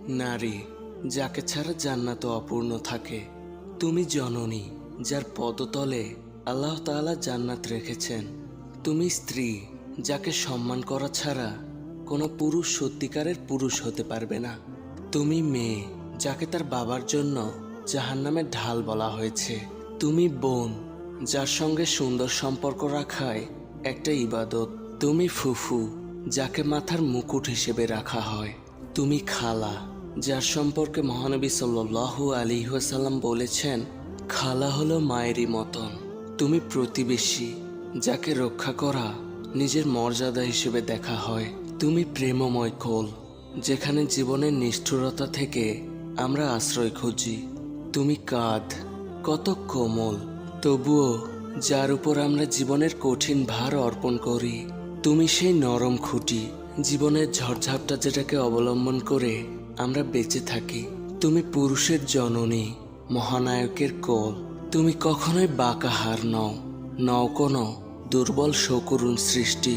নারী যাকে ছাড়া জান্নাত অপূর্ণ থাকে। তুমি জননী যার পদতলে আল্লাহ তাআলা জান্নাত রেখেছেন। তুমি স্ত্রী যাকে সম্মান করা ছাড়া কোনো পুরুষ সত্যিকারের পুরুষ হতে পারবে না। তুমি মেয়ে যাকে তার বাবার জন্য জাহান্নামের ঢাল বলা হয়েছে। তুমি বোন যার সঙ্গে সুন্দর সম্পর্ক রাখায় একটা ইবাদত। তুমি ফুফু যাকে মাথার মুকুট হিসেবে রাখা হয়। তুমি খালা যার সম্পর্কে মহানবী সাল্লাল্লাহু আলাইহি ওয়াসাল্লাম বলেছেন, খালা হলো মায়েরই মতন। তুমি প্রতিবেশী যাকে রক্ষা করা নিজের মর্যাদা হিসেবে দেখা হয়। তুমি প্রেমময় কোল যেখানে জীবনের নিষ্ঠুরতা থেকে আমরা আশ্রয় খুঁজি। তুমি কাঁধ কত কোমল, তবুও যার উপর আমরা জীবনের কঠিন ভার অর্পণ করি। তুমি সেই নরম খুঁটি, জীবনের ঝড়ঝাপটা যেটাকে অবলম্বন করে আমরা বেঁচে থাকি। তুমি পুরুষের জননী, মহানায়কের কোল। তুমি কখনোই বাঁকা হার নও, নও কোনো দুর্বল শকুরুন সৃষ্টি।